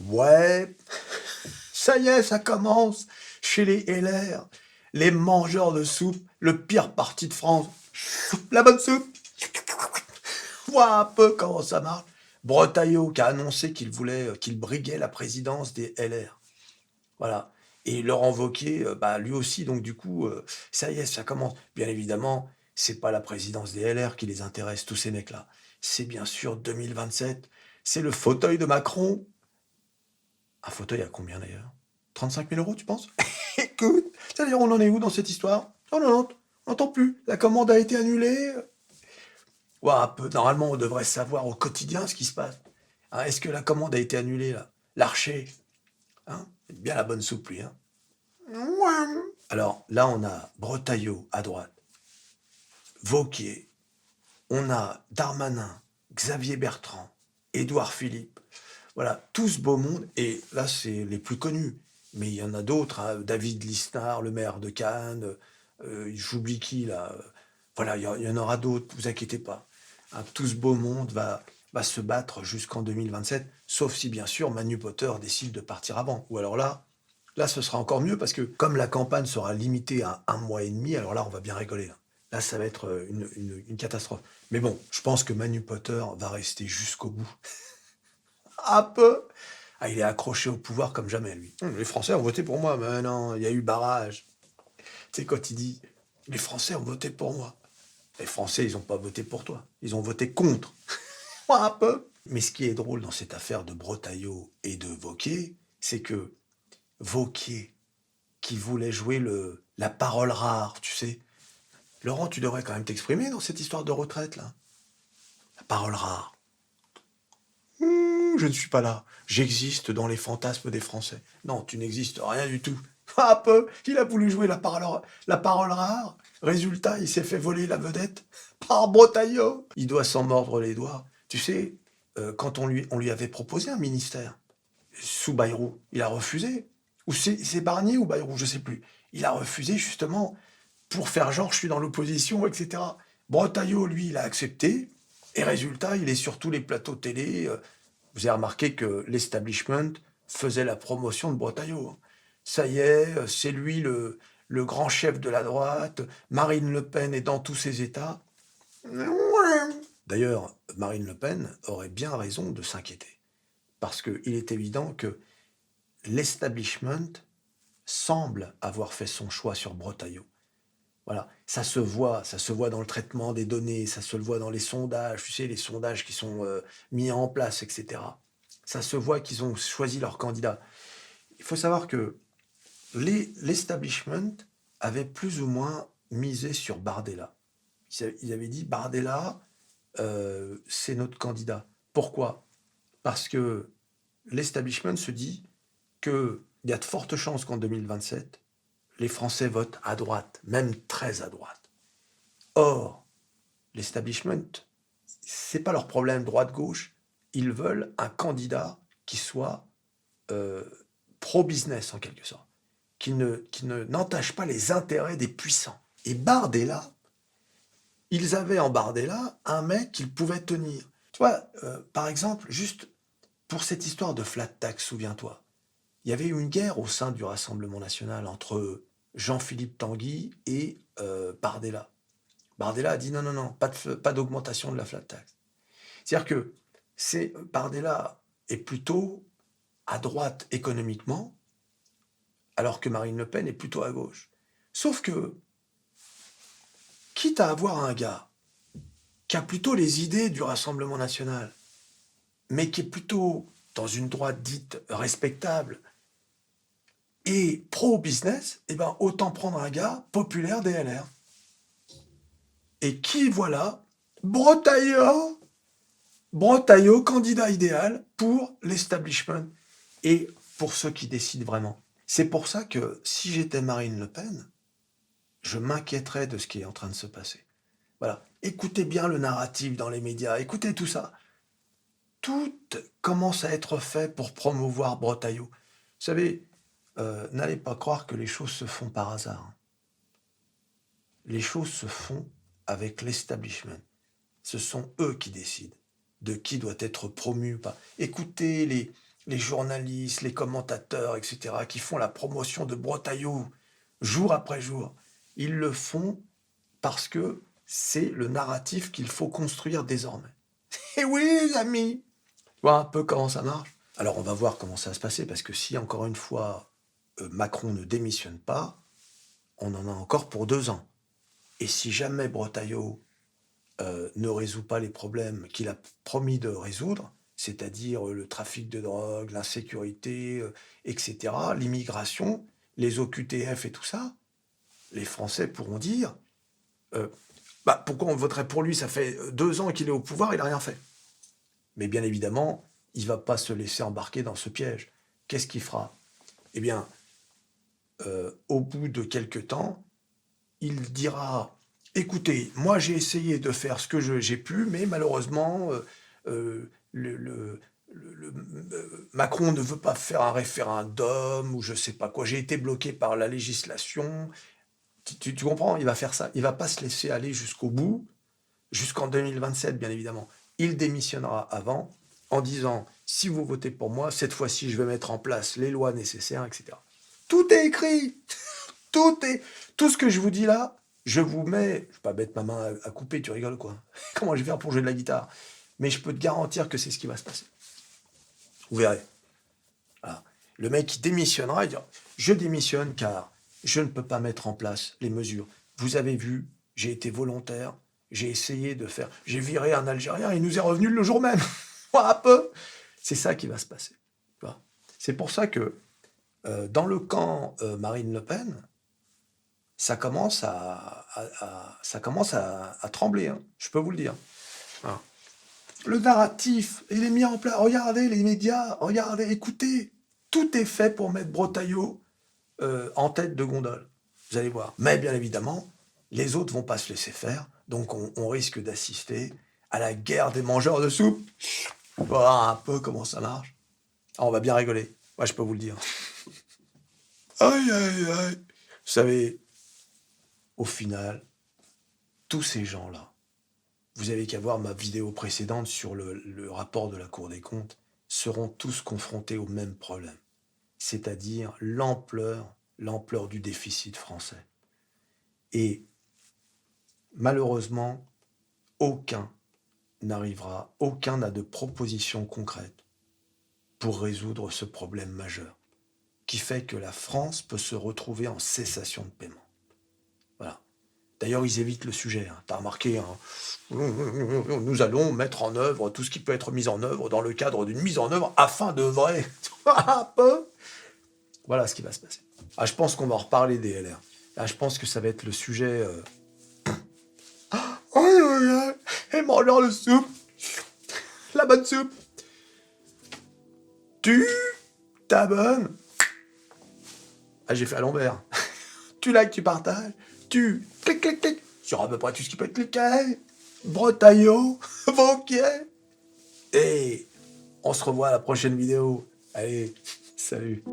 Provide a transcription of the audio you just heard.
Ouais, ça y est, ça commence. Chez les LR, les mangeurs de soupe, le pire parti de France. La bonne soupe. Vois un peu comment ça marche. Bretaillot qui a annoncé qu'il voulait, qu'il briguait la présidence des LR. Voilà. Et Laurent Wauquiez, bah, lui aussi, donc du coup, ça y est, ça commence. Bien évidemment, c'est pas la présidence des LR qui les intéresse, tous ces mecs-là. C'est bien sûr 2027. C'est le fauteuil de Macron. Un fauteuil à combien d'ailleurs? 35 000 euros, tu penses? Écoute, c'est-à-dire on en est où dans cette histoire? Oh non, non, on n'entend plus. La commande a été annulée. Ouais, un peu. Normalement, on devrait savoir au quotidien ce qui se passe. Hein, est-ce que la commande a été annulée là? L'archer, hein? C'est bien la bonne soupe, lui, hein? Ouais. Alors là, on a Bretaillot à droite, Wauquiez, on a Darmanin, Xavier Bertrand, Édouard Philippe. Voilà, tout ce beau monde. Et là, c'est les plus connus. Mais il y en a d'autres, hein, David Lisnard, le maire de Cannes, j'oublie qui là. Voilà, il y en aura d'autres, vous inquiétez pas. Hein, tout ce beau monde va se battre jusqu'en 2027, sauf si bien sûr Manu Potter décide de partir avant. Ou alors là, ce sera encore mieux parce que comme la campagne sera limitée à 1 mois et demi, alors là, on va bien rigoler. Là, ça va être une catastrophe. Mais bon, je pense que Manu Potter va rester jusqu'au bout. Un peu. Ah, il est accroché au pouvoir comme jamais, lui. Les Français ont voté pour moi, mais non, il y a eu barrage. Tu sais, quand il dit les Français ont voté pour moi. Les Français, ils n'ont pas voté pour toi. Ils ont voté contre. Un peu. Mais ce qui est drôle dans cette affaire de Bretaillot et de Wauquiez, c'est que Wauquiez, qui voulait jouer la parole rare, tu sais. Laurent, tu devrais quand même t'exprimer dans cette histoire de retraite, là. La parole rare. Je ne suis pas là. J'existe dans les fantasmes des Français. Non, tu n'existes rien du tout. Un peu. Il a voulu jouer la parole rare. Résultat, il s'est fait voler la vedette par Bretaillot. Il doit s'en mordre les doigts. Tu sais, quand on lui avait proposé un ministère sous Bayrou, il a refusé. Ou c'est Barnier ou Bayrou, je sais plus. Il a refusé justement pour faire genre je suis dans l'opposition, etc. Bretaillot, lui, il a accepté. Et résultat, il est sur tous les plateaux télé. Vous avez remarqué que l'establishment faisait la promotion de Bretaillot. Hein. Ça y est, c'est lui le grand chef de la droite. Marine Le Pen est dans tous ses états. D'ailleurs, Marine Le Pen aurait bien raison de s'inquiéter. Parce qu'il est évident que l'establishment semble avoir fait son choix sur Bretaillot. Voilà, ça se voit dans le traitement des données, ça se le voit dans les sondages, tu sais, les sondages qui sont mis en place, etc. Ça se voit qu'ils ont choisi leur candidat. Il faut savoir que l'establishment avait plus ou moins misé sur Bardella. Ils avaient dit Bardella, c'est notre candidat. Pourquoi? Parce que l'establishment se dit qu'il y a de fortes chances qu'en 2027, les Français votent à droite, même très à droite. Or, l'establishment, c'est pas leur problème droite-gauche. Ils veulent un candidat qui soit euh, pro-business en quelque sorte, n'entache pas les intérêts des puissants. Et Bardella, ils avaient en Bardella un mec qu'ils pouvaient tenir. Tu vois, par exemple, juste pour cette histoire de flat tax, souviens-toi, il y avait eu une guerre au sein du Rassemblement national entre Jean-Philippe Tanguy et Bardella. Bardella a dit non, non, non, pas d'augmentation de la flat tax. C'est-à-dire que Bardella est plutôt à droite économiquement, alors que Marine Le Pen est plutôt à gauche. Sauf que, quitte à avoir un gars qui a plutôt les idées du Rassemblement national, mais qui est plutôt dans une droite dite respectable et pro-business, eh ben autant prendre un gars populaire des LR. Et qui voilà? Bretaillot, Bretaillot, candidat idéal pour l'establishment et pour ceux qui décident vraiment. C'est pour ça que si j'étais Marine Le Pen, je m'inquiéterais de ce qui est en train de se passer. Voilà. Écoutez bien le narratif dans les médias, écoutez tout ça. Tout commence à être fait pour promouvoir Bretaillot. Vous savez, n'allez pas croire que les choses se font par hasard. Les choses se font avec l'establishment. Ce sont eux qui décident de qui doit être promu ou pas. Écoutez les journalistes, les commentateurs, etc., qui font la promotion de Bretaillot jour après jour, ils le font parce que c'est le narratif qu'il faut construire désormais. Et oui, les amis, vois un peu comment ça marche. Alors on va voir comment ça va se passer, parce que si encore une fois Macron ne démissionne pas, on en a encore pour 2 ans. Et si jamais Bretaillot ne résout pas les problèmes qu'il a promis de résoudre, c'est-à-dire le trafic de drogue, l'insécurité, etc., l'immigration, les OQTF et tout ça, les Français pourront dire pourquoi on voterait pour lui? Ça fait 2 ans qu'il est au pouvoir, il n'a rien fait. Mais bien évidemment, il ne va pas se laisser embarquer dans ce piège. Qu'est-ce qu'il fera? Eh bien, au bout de quelques temps, il dira écoutez, moi j'ai essayé de faire ce que j'ai pu, mais malheureusement, Macron ne veut pas faire un référendum ou je sais pas quoi. J'ai été bloqué par la législation. Tu comprends? Il va faire ça. Il va pas se laisser aller jusqu'au bout, jusqu'en 2027, bien évidemment. Il démissionnera avant en disant si vous votez pour moi, cette fois-ci, je vais mettre en place les lois nécessaires, etc. Tout est écrit. Tout ce que je vous dis là, je vous mets. Je vais pas mettre ma main à couper, tu rigoles quoi? Comment je vais faire pour jouer de la guitare? Mais je peux te garantir que c'est ce qui va se passer. Vous verrez. Voilà. Le mec, il démissionnera, il dira je démissionne car je ne peux pas mettre en place les mesures. Vous avez vu, j'ai été volontaire, j'ai essayé de faire. J'ai viré un Algérien, il nous est revenu le jour même. Un peu. C'est ça qui va se passer. Voilà. C'est pour ça que dans le camp Marine Le Pen, ça commence à trembler, hein, je peux vous le dire. Voilà. Le narratif, il est mis en place. Regardez les médias, regardez, écoutez. Tout est fait pour mettre Bretaillot en tête de gondole. Vous allez voir. Mais bien évidemment, les autres vont pas se laisser faire. Donc on risque d'assister à la guerre des mangeurs de soupe. Voilà un peu comment ça marche. Ah, on va bien rigoler. Moi, je peux vous le dire. Aïe, aïe, aïe. Vous savez, au final, tous ces gens-là, vous avez qu'à voir ma vidéo précédente sur le rapport de la Cour des comptes, seront tous confrontés au même problème, c'est-à-dire l'ampleur du déficit français. Et malheureusement, aucun n'a de proposition concrète pour résoudre ce problème majeur, qui fait que la France peut se retrouver en cessation de paiement. Voilà. D'ailleurs, ils évitent le sujet. Hein. T'as remarqué, hein, nous allons mettre en œuvre tout ce qui peut être mis en œuvre dans le cadre d'une mise en œuvre afin de vrai. Un peu. Voilà ce qui va se passer. Ah, je pense qu'on va en reparler des LR. Là, je pense que ça va être le sujet. Oh, et mangeur de soupe. La bonne soupe. Tu t'abonnes. Ah, j'ai fait à l'envers. Tu likes, tu partages. Tu clic, clic, clic. Sur à peu près tout ce qui peut être cliqué. Bretaillot. Vauquier. Et on se revoit à la prochaine vidéo. Allez, salut.